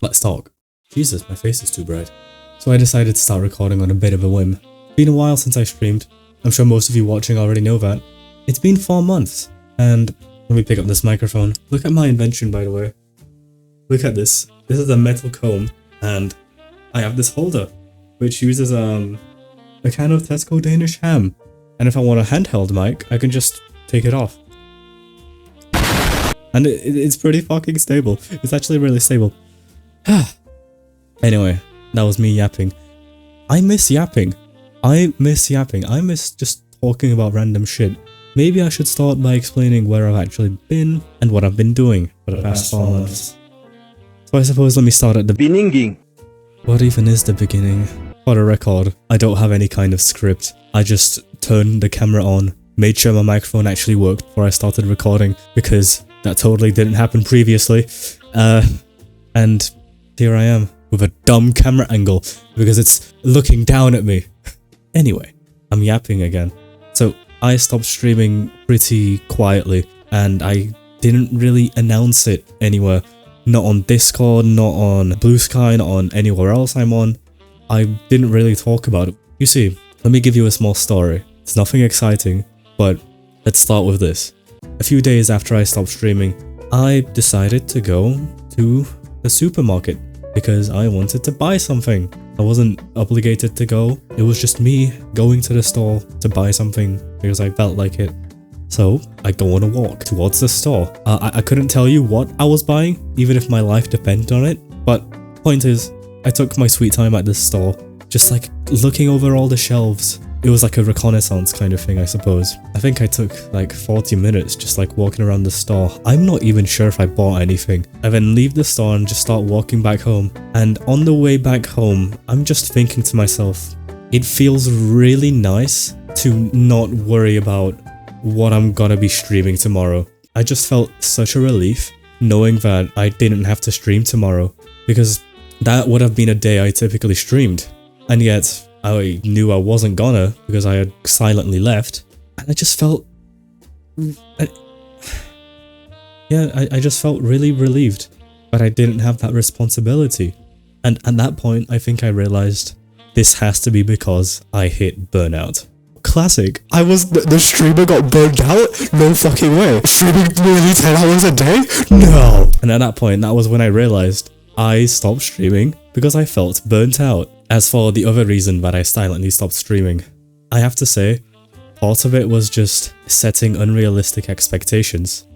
let's talk. Jesus, my face is too bright. So I decided to start recording on a bit of a whim. It's been a while since I streamed. I'm sure most of you watching already know that. It's been 4 months, and let me pick up this microphone. Look at my invention, by the way. Look at this. This is a metal comb, and I have this holder, which uses a can of Tesco Danish ham. And if I want a handheld mic, I can just take it off. And it's pretty fucking stable. It's actually really stable. Anyway, that was me yapping. I miss yapping. I miss just talking about random shit. Maybe I should start by explaining where I've actually been and what I've been doing for the past 4 months. So I suppose let me start at the beginning. What even is the beginning? For the record, I don't have any kind of script. I just turned the camera on, made sure my microphone actually worked before I started recording, because that totally didn't happen previously. And here I am, with a dumb camera angle, because it's looking down at me. Anyway, I'm yapping again. So, I stopped streaming pretty quietly, and I didn't really announce it anywhere. Not on Discord, not on Blue Sky, not on anywhere else I'm on. I didn't really talk about it. You see, let me give you a small story. It's nothing exciting, but let's start with this. A few days after I stopped streaming, I decided to go to the supermarket because I wanted to buy something. I wasn't obligated to go. It was just me going to the store to buy something because I felt like it. So I go on a walk towards the store. I couldn't tell you what I was buying, even if my life depended on it. But point is, I took my sweet time at this store, just like looking over all the shelves. It was like a reconnaissance kind of thing, I suppose. I think I took like 40 minutes just like walking around the store. I'm not even sure if I bought anything. I then leave the store and just start walking back home. And on the way back home, I'm just thinking to myself, it feels really nice to not worry about what I'm gonna be streaming tomorrow. I just felt such a relief knowing that I didn't have to stream tomorrow, because that would have been a day I typically streamed, and yet I knew I wasn't gonna because I had silently left, and I just felt... I just felt really relieved that I didn't have that responsibility. And at that point, I think I realized this has to be because I hit burnout. Classic. I was the streamer got burned out? No fucking way. Streaming nearly 10 hours a day? No. And at that point, that was when I realized I stopped streaming because I felt burnt out. As for the other reason that I silently stopped streaming, I have to say, part of it was just setting unrealistic expectations.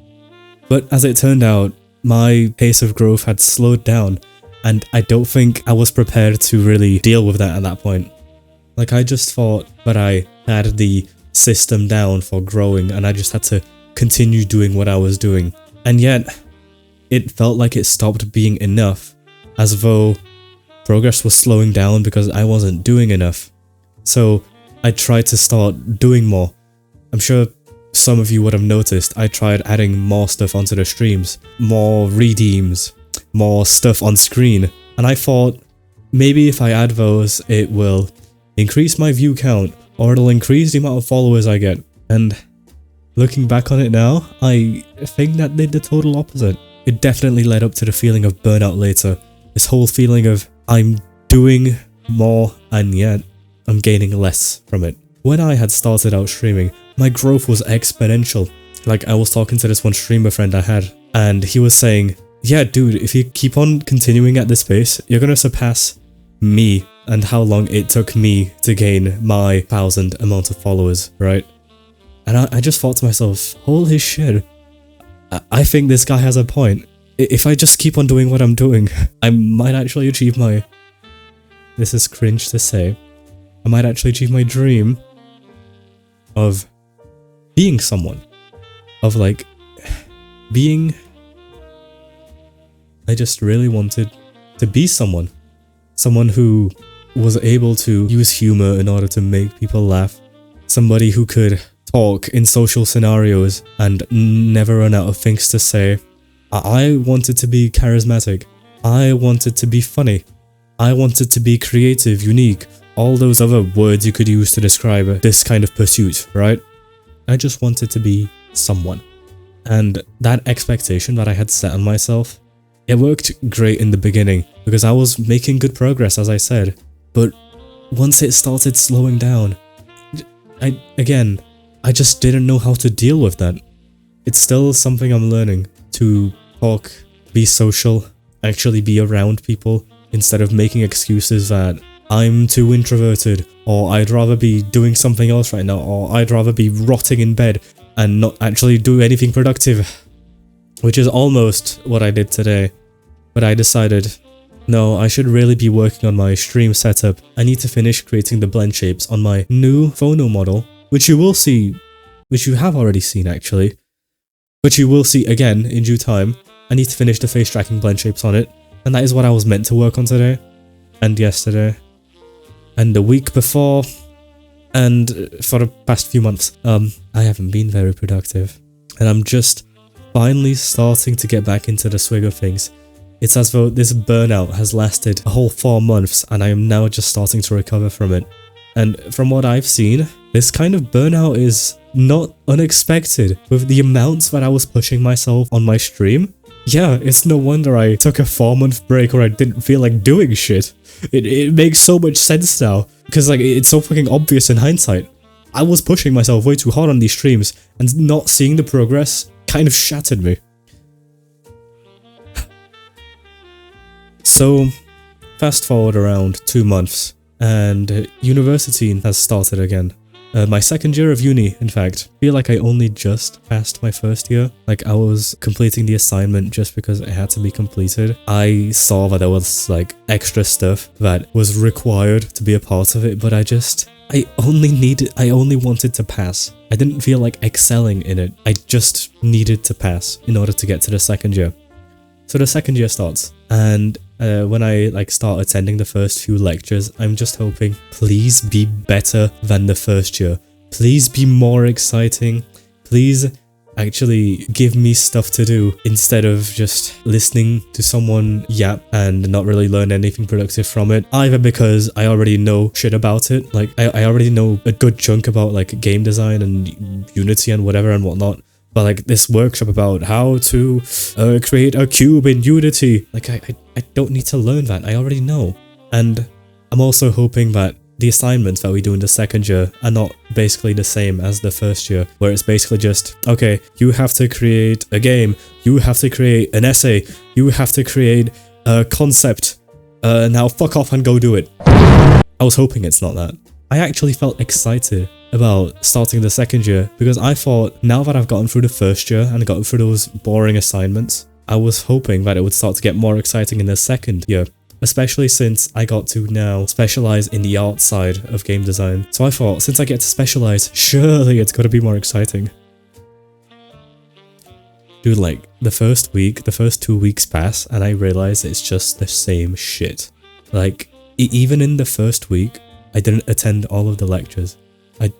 But as it turned out, my pace of growth had slowed down, and I don't think I was prepared to really deal with that at that point. Like, I just thought that I had the system down for growing and I just had to continue doing what I was doing. And yet, it felt like it stopped being enough, as though progress was slowing down because I wasn't doing enough. So I tried to start doing more. I'm sure some of you would have noticed I tried adding more stuff onto the streams, more redeems, more stuff on screen, and I thought maybe if I add those it will increase my view count, or it'll increase the amount of followers I get. And looking back on it now, I think that did the total opposite. It definitely led up to the feeling of burnout later. This whole feeling of I'm doing more and yet I'm gaining less from it. When I had started out streaming, my growth was exponential. Like, I was talking to this one streamer friend I had, and he was saying, yeah dude, if you keep on continuing at this pace, you're gonna surpass me and how long it took me to gain my 1,000 amount of followers, right? And I just thought to myself, holy shit, I think this guy has a point. If I just keep on doing what I'm doing, I might actually achieve my... This is cringe to say. I might actually achieve my dream of being someone. Of like, being... I just really wanted to be someone. Someone who was able to use humor in order to make people laugh. Somebody who could talk in social scenarios and never run out of things to say. I wanted to be charismatic. I wanted to be funny. I wanted to be creative, unique, all those other words you could use to describe this kind of pursuit, right? I just wanted to be someone. And that expectation that I had set on myself It worked great in the beginning because I was making good progress, as I said, but once it started slowing down, I just didn't know how to deal with that. It's still something I'm learning, to talk, be social, actually be around people instead of making excuses that I'm too introverted, or I'd rather be doing something else right now, or I'd rather be rotting in bed and not actually do anything productive. Which is almost what I did today. But I decided, no, I should really be working on my stream setup. I need to finish creating the blend shapes on my new Fono model, which you will see, which you have already seen actually, but you will see again in due time. I need to finish the face tracking blend shapes on it, and that is what I was meant to work on today, and yesterday, and the week before, and for the past few months. I haven't been very productive, and I'm just finally starting to get back into the swing of things. It's as though this burnout has lasted a whole 4 months and I am now just starting to recover from it. And from what I've seen, this kind of burnout is not unexpected. With the amounts that I was pushing myself on my stream, yeah, it's no wonder I took a 4-month break where I didn't feel like doing shit. It makes so much sense now, because like it's so fucking obvious in hindsight. I was pushing myself way too hard on these streams, and not seeing the progress kind of shattered me. So, fast forward around 2 months, and university has started again. My second year of uni, in fact. I feel like I only just passed my first year. Like, I was completing the assignment just because it had to be completed. I saw that there was, like, extra stuff that was required to be a part of it, but I only wanted to pass. I didn't feel like excelling in it. I just needed to pass in order to get to the second year. So the second year starts, and when I start attending the first few lectures, I'm just hoping, please be better than the first year. Please be more exciting. Please actually give me stuff to do instead of just listening to someone yap and not really learn anything productive from it. Either because I already know shit about it, like I already know a good chunk about like game design and Unity and whatever and whatnot. But like this workshop about how to create a cube in Unity, like I don't need to learn that, I already know. And I'm also hoping that the assignments that we do in the second year are not basically the same as the first year, where it's basically just, okay, you have to create a game, you have to create an essay, you have to create a concept, now fuck off and go do it. I was hoping it's not that. I actually felt excited about starting the second year because I thought, now that I've gotten through the first year and gotten through those boring assignments, I was hoping that it would start to get more exciting in the second year, especially since I got to now specialize in the art side of game design. So I thought, since I get to specialize, surely it's gotta be more exciting. Dude, like, the first 2 weeks pass and I realize it's just the same shit. Like, even in the first week, I didn't attend all of the lectures.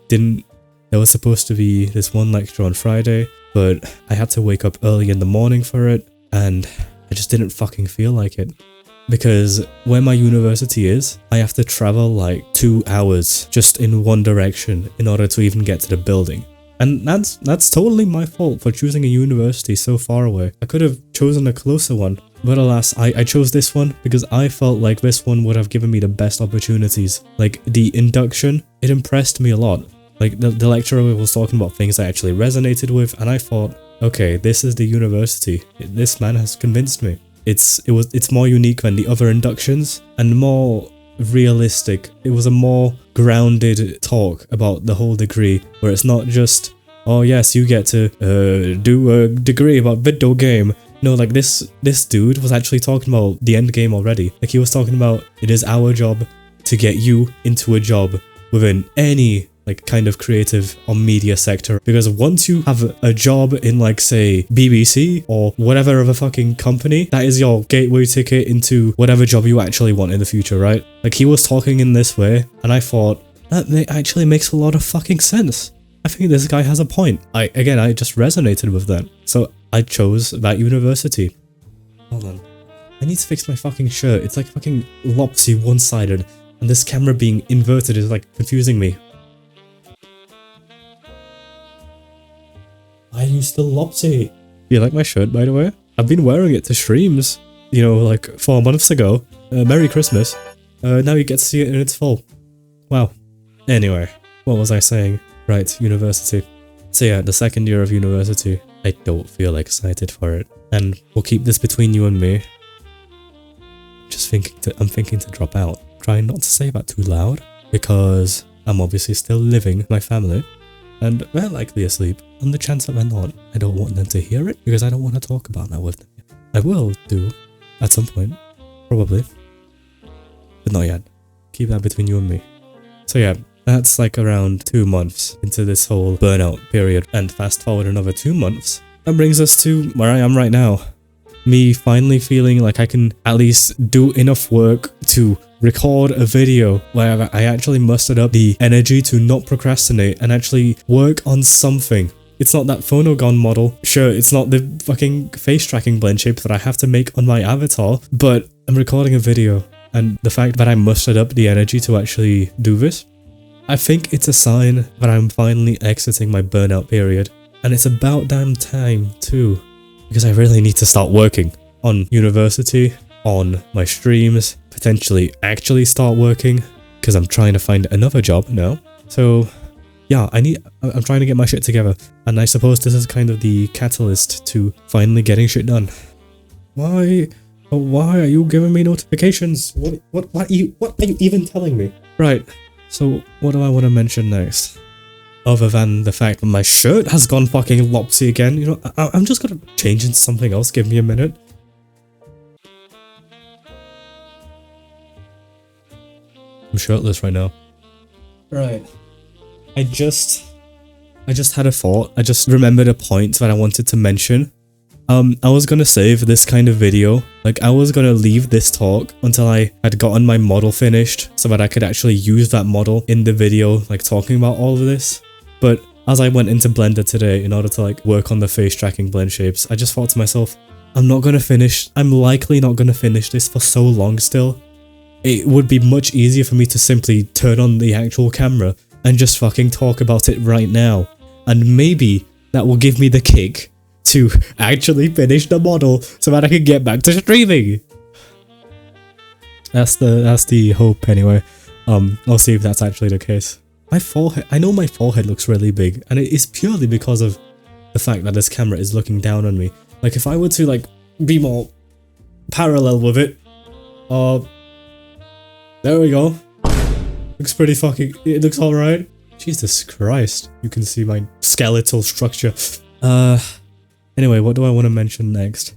There was supposed to be this one lecture on Friday, but I had to wake up early in the morning for it, and I just didn't fucking feel like it. Because where my university is, I have to travel like 2 hours just in one direction in order to even get to the building. And that's totally my fault for choosing a university so far away. I could have chosen a closer one, but alas, I chose this one because I felt like this one would have given me the best opportunities. Like, the induction, it impressed me a lot. Like, the lecturer was talking about things I actually resonated with, and I thought, okay, this is the university. This man has convinced me. It's more unique than the other inductions, and more realistic. It was a more grounded talk about the whole degree, where it's not just, oh yes, you get to do a degree about video game. No, like this dude was actually talking about the end game already. Like, he was talking about, it is our job to get you into a job within any like kind of creative or media sector, because once you have a job in like, say, BBC or whatever other fucking company, that is your gateway ticket into whatever job you actually want in the future, right? Like, he was talking in this way and I thought, that actually makes a lot of fucking sense. I think this guy has a point. I just resonated with that. So I chose that university. Hold on. I need to fix my fucking shirt. It's like fucking lopsy one-sided, and this camera being inverted is like confusing me. Why are you still lopsy? Do you like my shirt, by the way? I've been wearing it to streams. you know, like 4 months ago. Merry Christmas. Now you get to see it in its full. Wow. Anyway, what was I saying? Right, university. So yeah, the second year of university, I don't feel excited for it. And we'll keep this between you and me. I'm thinking to drop out. Trying not to say that too loud, because I'm obviously still living with my family. And they're likely asleep. On the chance that they're not, I don't want them to hear it, because I don't want to talk about that with them. I will do, at some point. Probably. But not yet. Keep that between you and me. So yeah, that's like around 2 months into this whole burnout period. And fast forward another 2 months. That brings us to where I am right now. Me finally feeling like I can at least do enough work to record a video where I actually mustered up the energy to not procrastinate and actually work on something. It's not that Fono model. Sure, it's not the fucking face tracking blend shape that I have to make on my avatar, but I'm recording a video, and the fact that I mustered up the energy to actually do this, I think it's a sign that I'm finally exiting my burnout period. And it's about damn time too, because I really need to start working on university, on my streams, potentially actually start working, because I'm trying to find another job now. So yeah, I'm trying to get my shit together, and I suppose this is kind of the catalyst to finally getting shit done. Why are you giving me notifications? What are you even telling me? Right, so what do I want to mention next? Other than the fact that my shirt has gone fucking lopsy again, you know, I'm just gonna change into something else, give me a minute. I'm shirtless right now. Right. I just had a thought. I just remembered a point that I wanted to mention. I was gonna save this kind of video. Like, I was gonna leave this talk until I had gotten my model finished so that I could actually use that model in the video, like talking about all of this. But as I went into Blender today in order to like work on the face tracking blend shapes, I just thought to myself, I'm likely not gonna finish this for so long still. It would be much easier for me to simply turn on the actual camera and just fucking talk about it right now. And maybe that will give me the kick to actually finish the model so that I can get back to streaming. That's the hope anyway. I'll see if that's actually the case. My forehead, I know my forehead looks really big, and it is purely because of the fact that this camera is looking down on me. Like, if I were to like be more parallel with it, there we go. Looks pretty fucking, it looks alright. Jesus Christ, you can see my skeletal structure. Anyway, what do I want to mention next?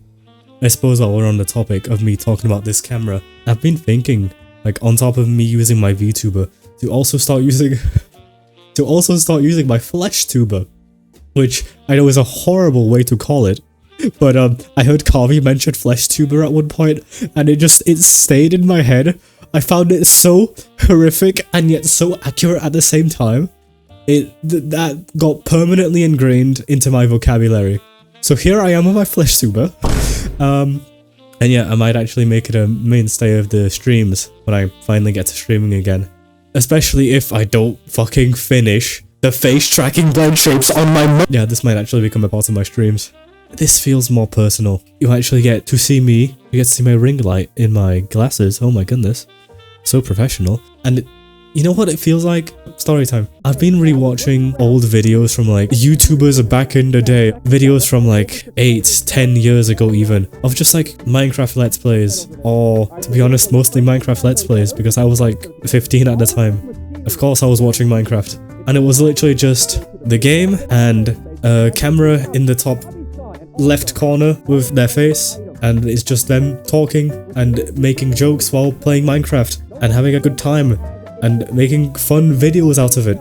I suppose while we're on the topic of me talking about this camera, I've been thinking, like, on top of me using my VTuber, to also start using my flesh tuber, which I know is a horrible way to call it, but I heard Carvey mention flesh tuber at one point, and it stayed in my head. I found it so horrific and yet so accurate at the same time. That got permanently ingrained into my vocabulary. So here I am with my flesh tuber. And yeah, I might actually make it a mainstay of the streams when I finally get to streaming again. Especially if I don't fucking finish the face tracking blend shapes on my yeah, this might actually become a part of my streams. This feels more personal. You actually get to see me. You get to see my ring light in my glasses. Oh my goodness. So professional. And you know what it feels like? Storytime. I've been rewatching old videos from like YouTubers back in the day. Videos from like 8-10 years ago even. Of just like Minecraft Let's Plays. Or to be honest, mostly Minecraft Let's Plays because I was like 15 at the time. Of course I was watching Minecraft. And it was literally just the game and a camera in the top left corner with their face. And it's just them talking and making jokes while playing Minecraft and having a good time and making fun videos out of it.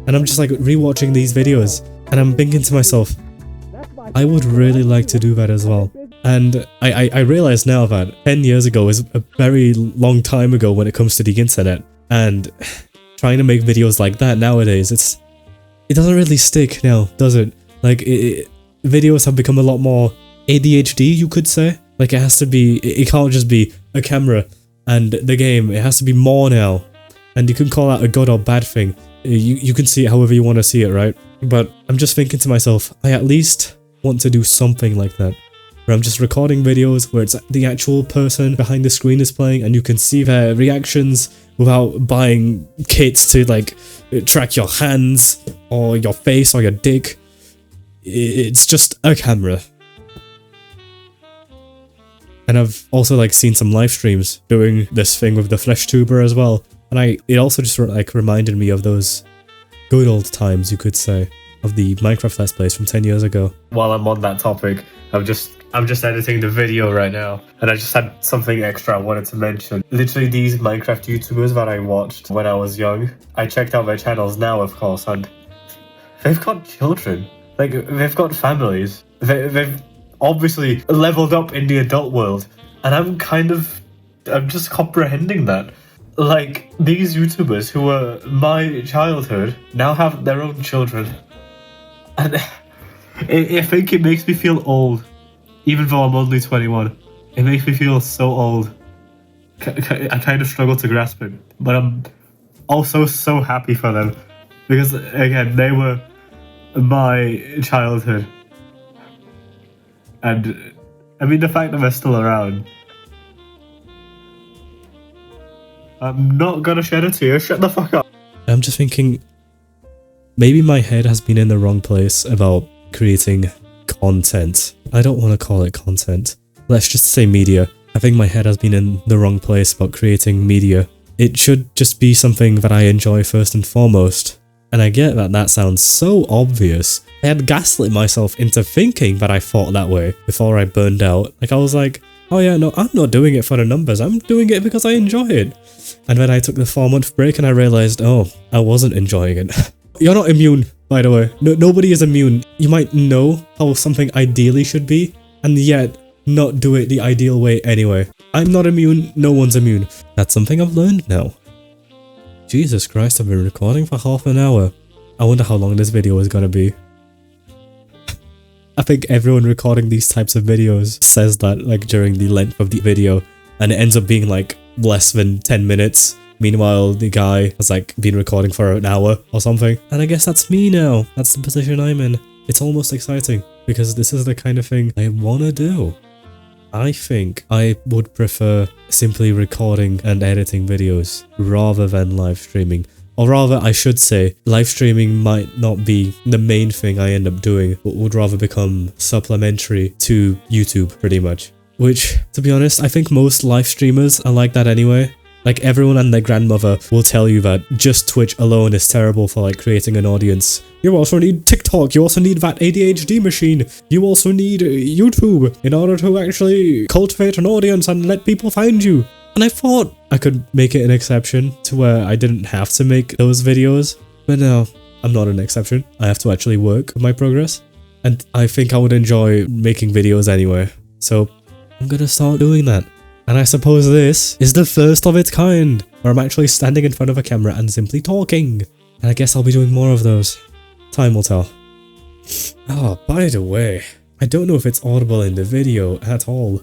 And I'm just like rewatching these videos and I'm thinking to myself, I would really like to do that as well. And I realize now that 10 years ago is a very long time ago when it comes to the internet, and trying to make videos like that nowadays, it doesn't really stick now, does it? Like videos have become a lot more ADHD, you could say. Like it has to be, it can't just be a camera and the game, it has to be more now. And you can call that a good or bad thing. You can see it however you want to see it, right? But I'm just thinking to myself, I at least want to do something like that. where I'm just recording videos where it's the actual person behind the screen is playing and you can see their reactions without buying kits to like track your hands or your face or your dick. It's just a camera. And I've also like seen some live streams doing this thing with the VTuber as well. And it also just like reminded me of those good old times, you could say, of the Minecraft Let's Plays from 10 years ago. While I'm on that topic, I'm just editing the video right now, and I just had something extra I wanted to mention. Literally these Minecraft YouTubers that I watched when I was young, I checked out their channels now, of course, and they've got children. Like, they've got families. They've obviously leveled up in the adult world, and I'm just comprehending that. Like, these YouTubers who were my childhood now have their own children. And I think it makes me feel old, even though I'm only 21. It makes me feel so old. I kind of struggle to grasp it, but I'm also so happy for them. Because, again, they were my childhood. And, I mean, the fact that they're still around. I'm not gonna shed a tear, shut the fuck up. I'm just thinking, maybe my head has been in the wrong place about creating content. I don't want to call it content. Let's just say media. I think my head has been in the wrong place about creating media. It should just be something that I enjoy first and foremost. And I get that that sounds so obvious. I had gaslit myself into thinking that I thought that way before I burned out. Like, I was like, oh yeah, no, I'm not doing it for the numbers. I'm doing it because I enjoy it. And then I took the 4-month break and I realized, oh, I wasn't enjoying it. You're not immune, by the way. Nobody is immune. You might know how something ideally should be, and yet not do it the ideal way anyway. I'm not immune, no one's immune. That's something I've learned now. Jesus Christ, I've been recording for half an hour. I wonder how long this video is gonna be. I think everyone recording these types of videos says that like during the length of the video, and it ends up being like less than 10 minutes. Meanwhile, the guy has like been recording for an hour or something. And I guess that's me now. That's the position I'm in. It's almost exciting because this is the kind of thing I want to do. I think I would prefer simply recording and editing videos rather than live streaming. Or rather, I should say, live streaming might not be the main thing I end up doing, but would rather become supplementary to YouTube pretty much. Which, to be honest, I think most live streamers are like that anyway. Like, everyone and their grandmother will tell you that just Twitch alone is terrible for like creating an audience. You also need TikTok, you also need that ADHD machine, you also need YouTube in order to actually cultivate an audience and let people find you. And I thought I could make it an exception to where I didn't have to make those videos. But no, I'm not an exception. I have to actually work with my progress. And I think I would enjoy making videos anyway. So I'm gonna start doing that. And I suppose this is the first of its kind, where I'm actually standing in front of a camera and simply talking. And I guess I'll be doing more of those. Time will tell. Oh, by the way, I don't know if it's audible in the video at all,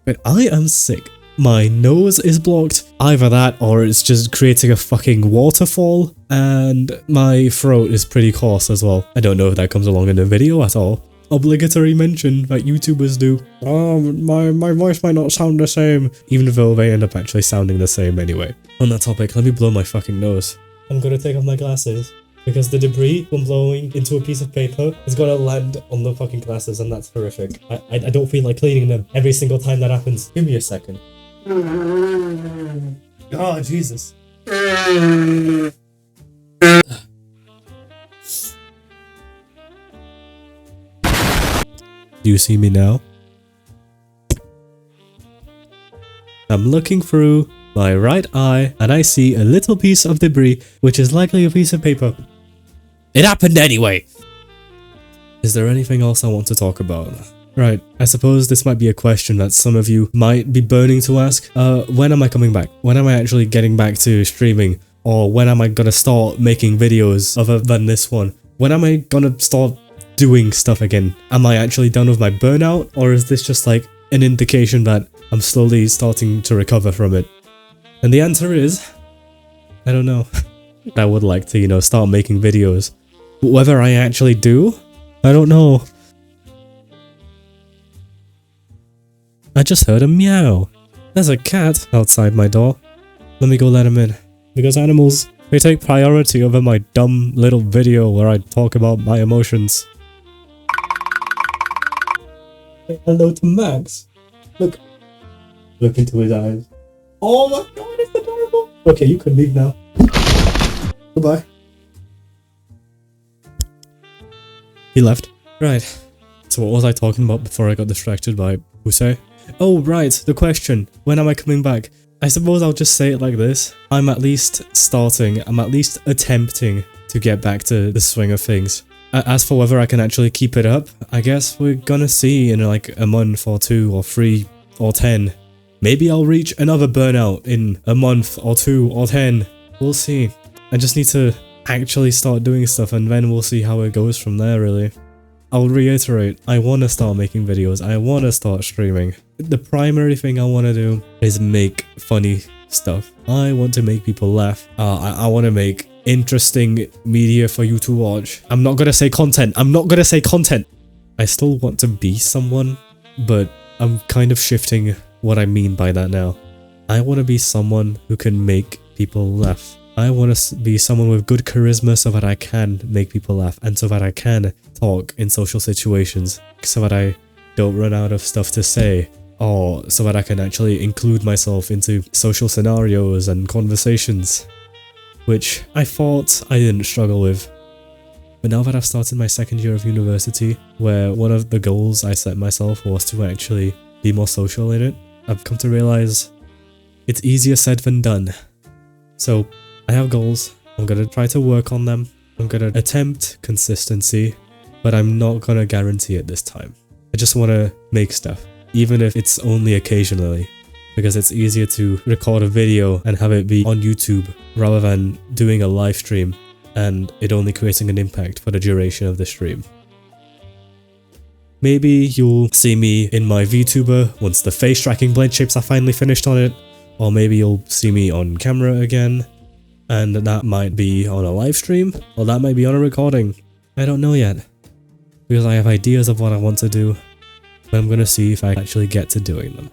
but I am sick. My nose is blocked, either that or it's just creating a fucking waterfall, and my throat is pretty coarse as well. I don't know if that comes along in the video at all. Obligatory mention that YouTubers do. Oh, my voice might not sound the same, even though they end up actually sounding the same anyway. On that topic, let me blow my fucking nose. I'm gonna take off my glasses, because the debris from blowing into a piece of paper is gonna land on the fucking glasses, and that's horrific. I don't feel like cleaning them every single time that happens. Give me a second. Oh, Jesus. Do you see me now? I'm looking through my right eye and I see a little piece of debris, which is likely a piece of paper. It happened anyway! Is there anything else I want to talk about? Right, I suppose this might be a question that some of you might be burning to ask. When am I coming back? When am I actually getting back to streaming? Or when am I gonna start making videos other than this one? When am I gonna start doing stuff again? Am I actually done with my burnout? Or is this just like an indication that I'm slowly starting to recover from it? And the answer is, I don't know. I would like to, you know, start making videos. But whether I actually do, I don't know. I just heard a meow. There's a cat outside my door. Let me go let him in. Because animals, they take priority over my dumb little video where I talk about my emotions. Say hello to Max. Look. Look into his eyes. Oh my god, it's adorable. Okay, you can leave now. Goodbye. He left. Right. So what was I talking about before I got distracted by Usai? Oh right, the question. When am I coming back? I suppose I'll just say it like this. I'm at least attempting to get back to the swing of things. As for whether I can actually keep it up, I guess we're gonna see in like a month or 2 or 3 or 10. Maybe I'll reach another burnout in a month or 2 or 10. We'll see. I just need to actually start doing stuff and then we'll see how it goes from there really. I'll reiterate, I want to start making videos, I want to start streaming. The primary thing I want to do is make funny stuff. I want to make people laugh. I want to make interesting media for you to watch. I'm not gonna say content, I still want to be someone, but I'm kind of shifting what I mean by that now. I want to be someone who can make people laugh. I want to be someone with good charisma so that I can make people laugh and so that I can talk in social situations, so that I don't run out of stuff to say, or so that I can actually include myself into social scenarios and conversations, which I thought I didn't struggle with. But now that I've started my 2nd year of university, where one of the goals I set myself was to actually be more social in it, I've come to realize it's easier said than done. So I have goals, I'm gonna try to work on them, I'm gonna attempt consistency, but I'm not gonna guarantee it this time. I just wanna make stuff, even if it's only occasionally, because it's easier to record a video and have it be on YouTube rather than doing a live stream and it only creating an impact for the duration of the stream. Maybe you'll see me in my VTuber once the face tracking blade shapes are finally finished on it, or maybe you'll see me on camera again, and that might be on a live stream, or that might be on a recording. I don't know yet, because I have ideas of what I want to do, but I'm gonna see if I actually get to doing them.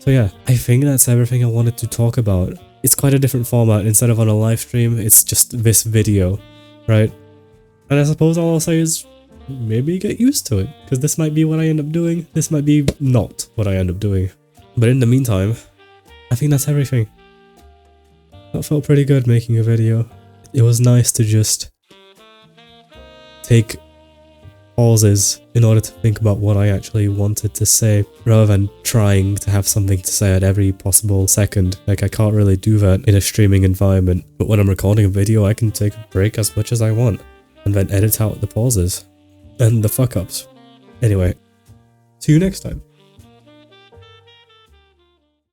So yeah, I think that's everything I wanted to talk about. It's quite a different format. Instead of on a live stream, it's just this video, right? And I suppose all I'll say is maybe get used to it, because this might be what I end up doing, this might be not what I end up doing. But in the meantime, I think that's everything. That felt pretty good making a video. It was nice to just take pauses in order to think about what I actually wanted to say, rather than trying to have something to say at every possible second. Like, I can't really do that in a streaming environment, but when I'm recording a video I can take a break as much as I want, and then edit out the pauses and the fuck-ups. Anyway, see you next time.